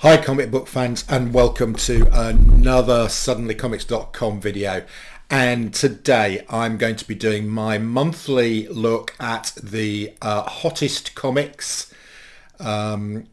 Hi comic book fans, and welcome to another suddenlycomics.com video. And today I'm going to be doing my monthly look at the hottest comics in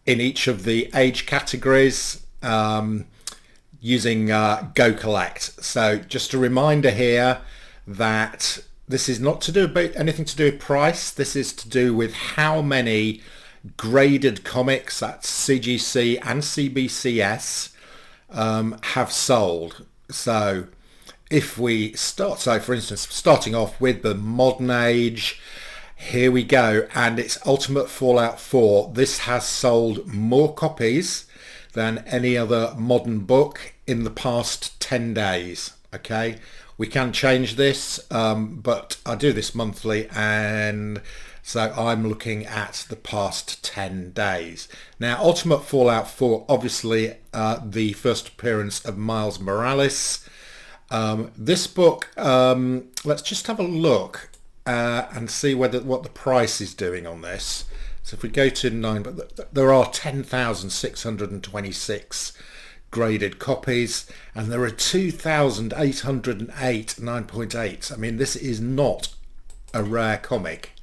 each of the age categories using Go Collect. So just a reminder here that this is not to do about anything to do with price. This is to do with how many graded comics, that's CGC and CBCS, have sold. So if we start, so for instance, starting off with the modern age, here we go, and it's Ultimate Fallout 4. This has sold more copies than any other modern book in the past 10 days. Okay, we can change this, but I do this monthly, and so I'm looking at the past 10 days. Now, Ultimate Fallout 4, obviously the first appearance of Miles Morales. This book, let's just have a look and see what the price is doing on this. So if we go to 9, but there are 10,626 graded copies, and there are 2,808 9.8. I mean, this is not a rare comic.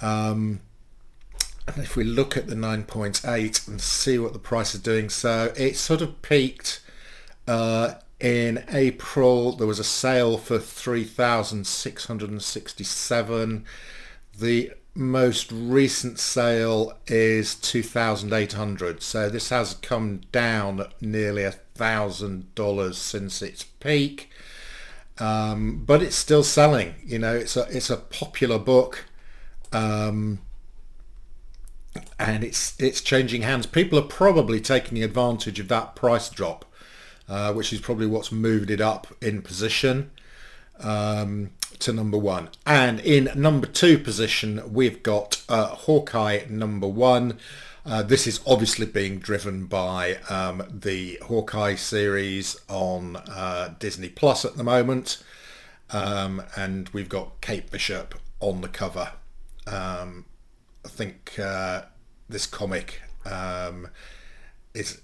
And if we look at the 9.8 and see what the price is doing, so it sort of peaked in April. There was a sale for 3,667. The most recent sale is 2,800. So this has come down nearly $1,000 since its peak, but it's still selling. You know, it's a popular book. And it's changing hands. People are probably taking advantage of that price drop, which is probably what's moved it up in position to number one. And in number two position, we've got Hawkeye number one. This is obviously being driven by the Hawkeye series on Disney Plus at the moment, and we've got Kate Bishop on the cover. I think this comic is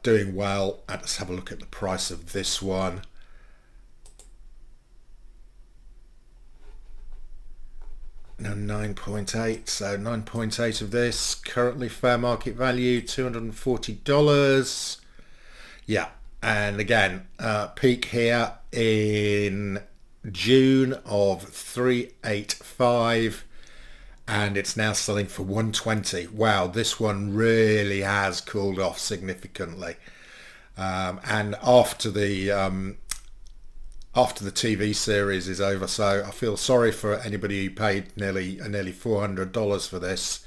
doing well. And let's have a look at the price of this one. Now 9.8, so 9.8 of this, currently fair market value $240. Yeah, and again, peak here in June of 385. And it's now selling for 120. Wow, this one really has cooled off significantly. And after the TV series is over, so I feel sorry for anybody who paid nearly $400 for this,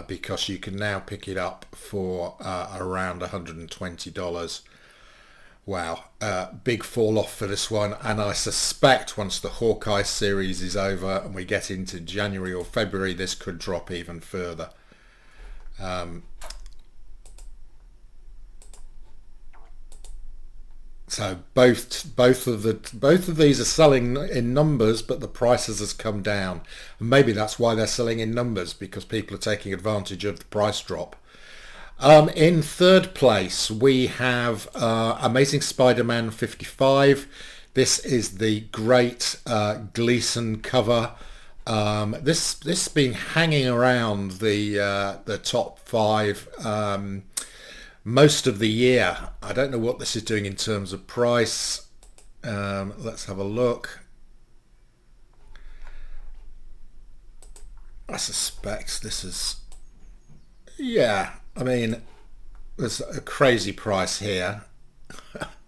because you can now pick it up for around $120. Wow, big fall off for this one, and I suspect once the Hawkeye series is over and we get into January or February, this could drop even further. So both of these are selling in numbers, but the prices has come down, and maybe that's why they're selling in numbers, because people are taking advantage of the price drop. In third place, we have Amazing Spider-Man 55. This is the great Gleason cover. This has been hanging around the top 5 most of the year. I don't know what this is doing in terms of price. Let's have a look. I suspect this is, yeah, I mean, there's a crazy price here.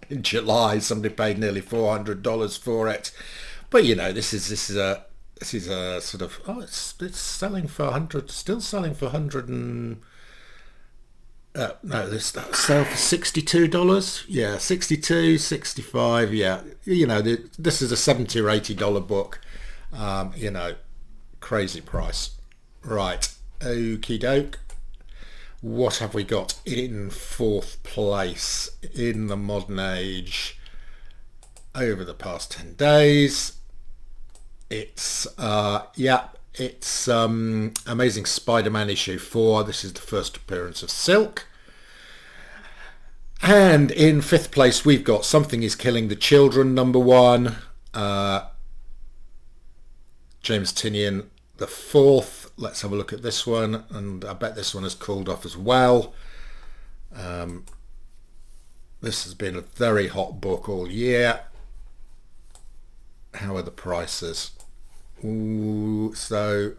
In July, somebody paid nearly $400 for it, but you know, this is a sort of, oh, it's selling for 100, still selling for 100 and no, this sell for $62. Yeah, 62, 65. Yeah, you know, this is a $70 or $80 book. You know, crazy price. Right, okie doke. What have we got in fourth place in the modern age over the past 10 days? It's It's Amazing Spider-Man issue 4. This is the first appearance of Silk. And in fifth place, we've got Something is Killing the Children, #1. James Tynion, the fourth. Let's have a look at this one, and I bet this one has cooled off as well. This has been a very hot book all year. How are the prices? Ooh, so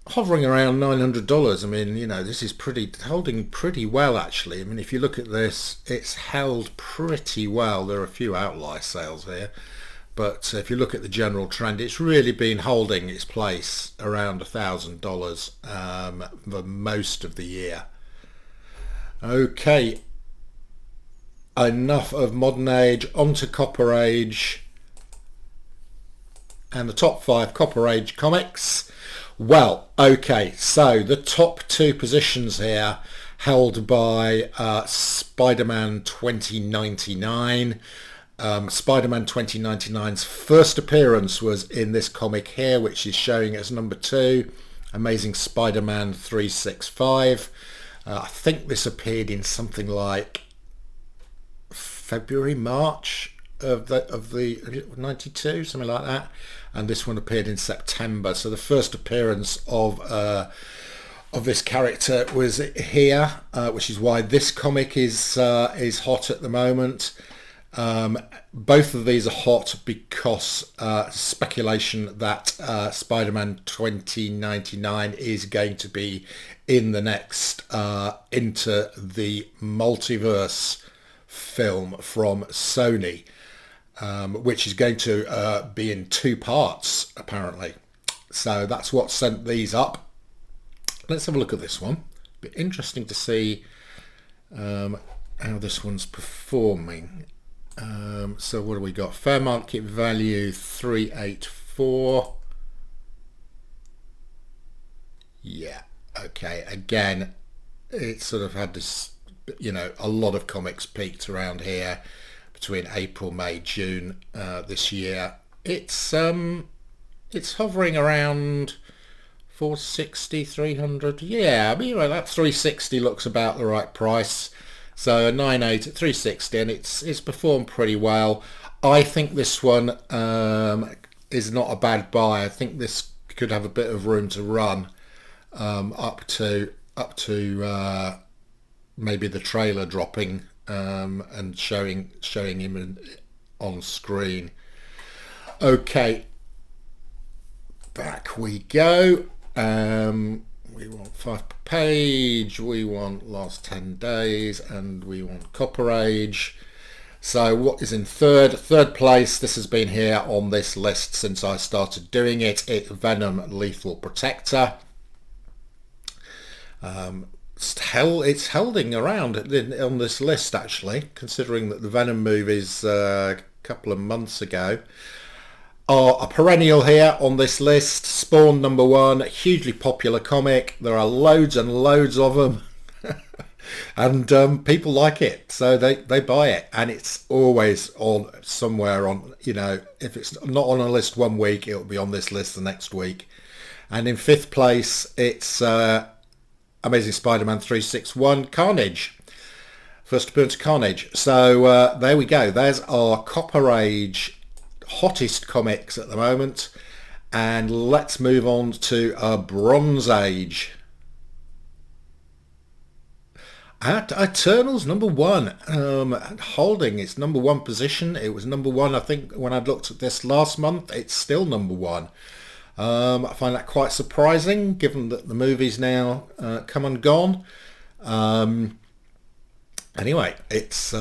hovering around $900. I mean, you know, this is holding pretty well, actually. I mean, if you look at this, it's held pretty well. There are a few outlier sales here, but if you look at the general trend, it's really been holding its place around $1,000 for most of the year. Okay, enough of modern age, onto Copper Age and the top 5 Copper Age comics. Well, okay, so the top 2 positions here held by Spider-Man 2099. Spider-Man 2099's first appearance was in this comic here, which is showing as #2, Amazing Spider-Man 365. I think this appeared in something like February, March of the 92, something like that, and this one appeared in September. So the first appearance of this character was here, which is why this comic is hot at the moment. Both of these are hot because speculation that Spider-Man 2099 is going to be in the next Into the Multiverse film from Sony, which is going to be in 2 parts apparently. So that's what sent these up. Let's have a look at this one. Be interesting to see how this one's performing. So what do we got? Fair market value 384. Yeah, okay, again, it sort of had this, you know, a lot of comics peaked around here between April, May, June this year. It's hovering around 460, 300. Yeah, I mean, well, that 360 looks about the right price. So a 9.8 at 360, and it's performed pretty well. I think this one is not a bad buy. I think this could have a bit of room to run up to maybe the trailer dropping and showing him on screen. Okay, back we go. We want 5 per page, we want last 10 days, and we want Copper Age. So what is in third place? This has been here on this list since I started doing it. It's Venom Lethal Protector. It's holding around on this list, actually, considering that the Venom movies a couple of months ago are a perennial here on this list. Spawn #1, hugely popular comic. There are loads and loads of them. And people like it, so they buy it, and it's always on somewhere on, you know, if it's not on a list one week, it'll be on this list the next week. And in 5th place, it's Amazing Spider-Man 361 Carnage. First appearance of Carnage. So there we go. There's our Copper Age hottest comics at the moment, and let's move on to Bronze Age. At Eternals #1, holding its #1 position. It was #1, I think, when I looked at this last month. It's still #1. I find that quite surprising, given that the movie's now come and gone. Anyway, it's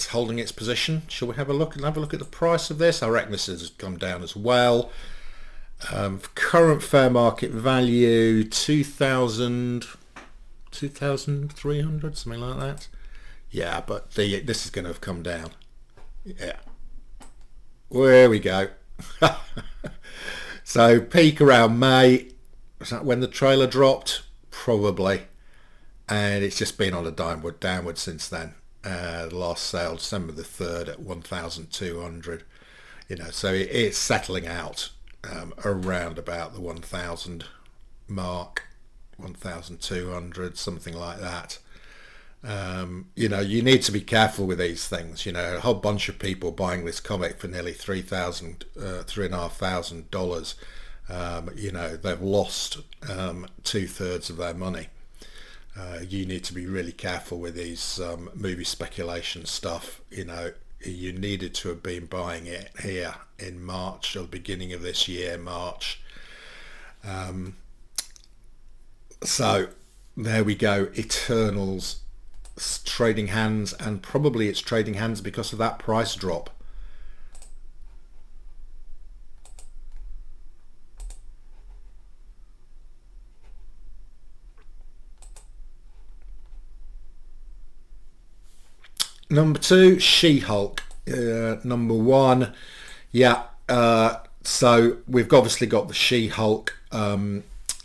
holding its position. Shall we have a look at the price of this? I reckon this has come down as well. Current fair market value 2,300, something like that. Yeah, but this is going to have come down. Yeah, there we go. So peak around May. Was that when the trailer dropped? Probably. And it's just been on a downward since then. The last sale, December the 3rd, at 1,200. You know, so it's settling out around about the 1,000 mark, 1,200, something like that. You know, you need to be careful with these things. You know, a whole bunch of people buying this comic for nearly $3,500. You know, they've lost 2/3 of their money. You need to be really careful with these movie speculation stuff. You know, you needed to have been buying it here in March, or the beginning of this year, March. So there we go. Eternals trading hands, and probably it's trading hands because of that price drop. Number two, She-Hulk. Number one, yeah. So we've obviously got the She-Hulk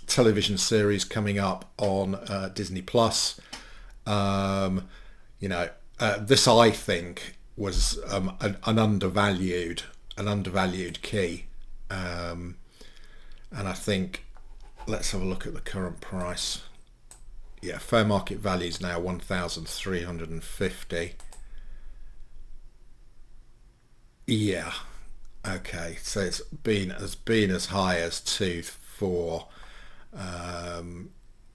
television series coming up on Disney Plus. You know, this I think was an undervalued key, and I think let's have a look at the current price. Yeah, fair market value is now 1,350. Yeah, okay, so it's been as high as 2 4.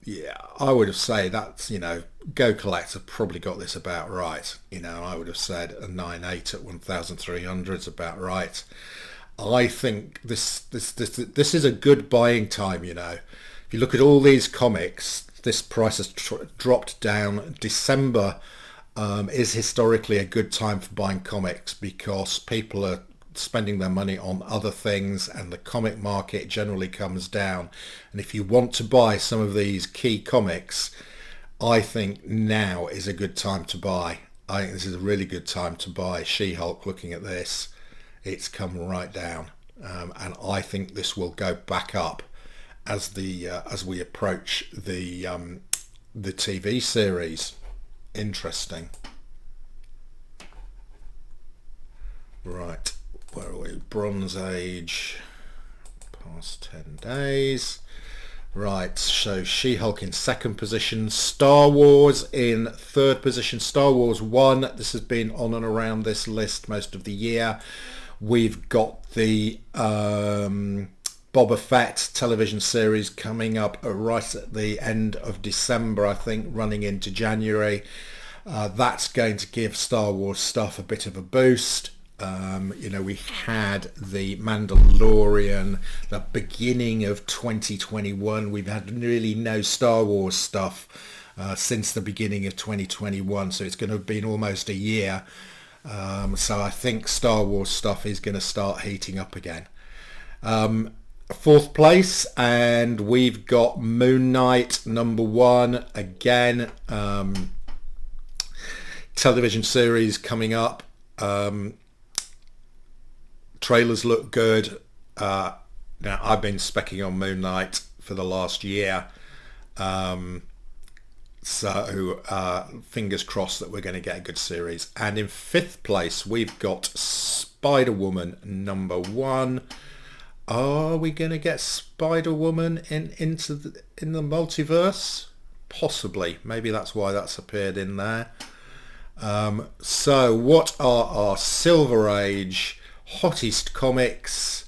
Yeah, I would have said that's, you know, Go Collect have probably got this about right. You know, I would have said a 9.8 at 1,300 is about right. I think this is a good buying time. You know, if you look at all these comics, this price has dropped down. December is historically a good time for buying comics because people are spending their money on other things and the comic market generally comes down. And if you want to buy some of these key comics, I think now is a good time to buy. I think this is a really good time to buy She-Hulk. Looking at this, it's come right down, and I think this will go back up as we approach the TV series. Interesting. Right, where are we? Bronze Age, past 10 days. Right, so She-Hulk in second position, Star Wars in third position. Star Wars 1, this has been on and around this list most of the year. We've got the Boba Fett television series coming up right at the end of December, I think, running into January. That's going to give Star Wars stuff a bit of a boost. You know, we had the Mandalorian, the beginning of 2021. We've had really no Star Wars stuff since the beginning of 2021, so it's going to have been almost a year. So I think Star Wars stuff is going to start heating up again. Fourth place, and we've got Moon Knight, number one again. Television series coming up. Trailers look good. Now I've been specking on Moon Knight for the last year, so fingers crossed that we're going to get a good series. And in fifth place we've got Spider-Woman number one. Are we going to get Spider-Woman in the multiverse? Possibly. Maybe that's why that's appeared in there. So what are our Silver Age hottest comics?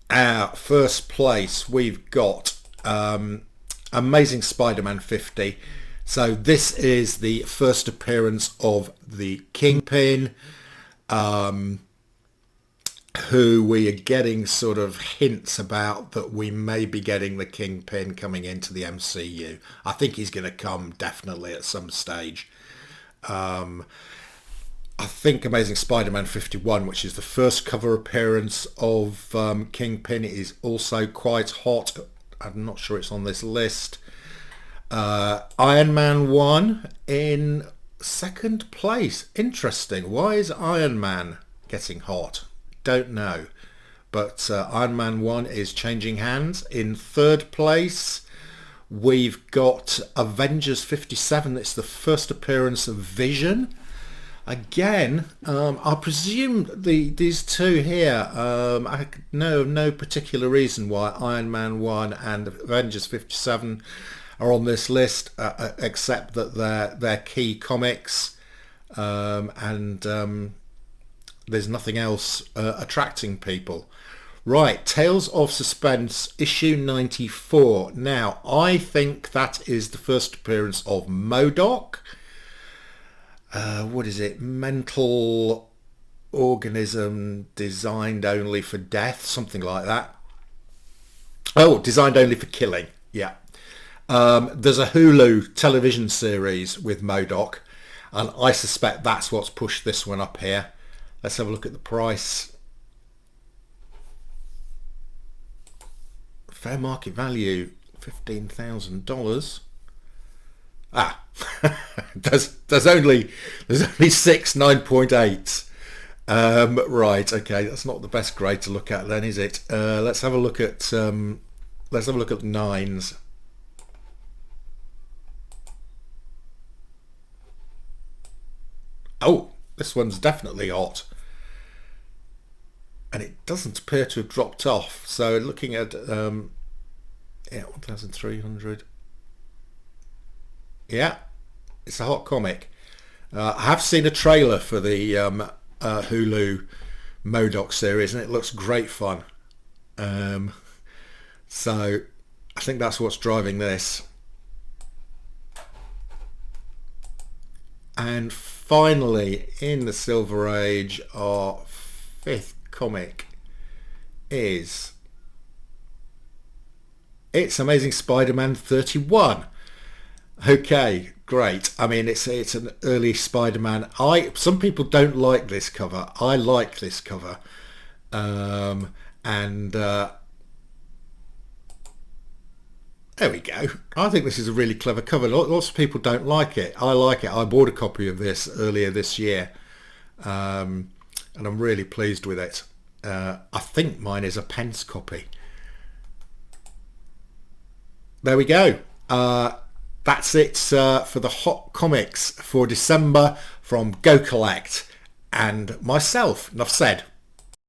Our first place, we've got Amazing Spider-Man 50. So this is the first appearance of the Kingpin, who we are getting sort of hints about that we may be getting the Kingpin coming into the MCU. I think he's going to come definitely at some stage. I think Amazing Spider-Man 51, which is the first cover appearance of Kingpin, is also quite hot. I'm not sure it's on this list. Iron Man 1 in second place. Interesting. Why is Iron Man getting hot? Don't know. But Iron Man 1 is changing hands. In third place, we've got Avengers 57. It's the first appearance of Vision. Again, I presume these two here, I know of no particular reason why Iron Man 1 and Avengers 57 are on this list, except that they're key comics, and there's nothing else attracting people. Right, Tales of Suspense, issue 94. Now, I think that is the first appearance of MODOK. What is it? Mental organism designed only for death, something like that. Oh, designed only for killing. Yeah. There's a Hulu television series with MODOK, and I suspect that's what's pushed this one up here. Let's have a look at the price. Fair market value, $15,000. Ah, there's only 6 9.8s. Right, okay, that's not the best grade to look at then, is it? Let's have a look at nines. Oh, this one's definitely hot, and it doesn't appear to have dropped off. So looking at yeah, 1,300. Yeah, it's a hot comic. I have seen a trailer for the Hulu MODOK series, and it looks great fun. So I think that's what's driving this. And finally, in the Silver Age, our fifth comic is It's Amazing Spider-Man 31. Okay, great. I mean, it's an early Spider-Man. Some people don't like this cover. I like this cover, and there we go. I think this is a really clever cover. Lots of people don't like it. I like it. I bought a copy of this earlier this year, and I'm really pleased with it. I think mine is a pence copy. There we go. That's it for the hot comics for December from Go Collect and myself. Enough said.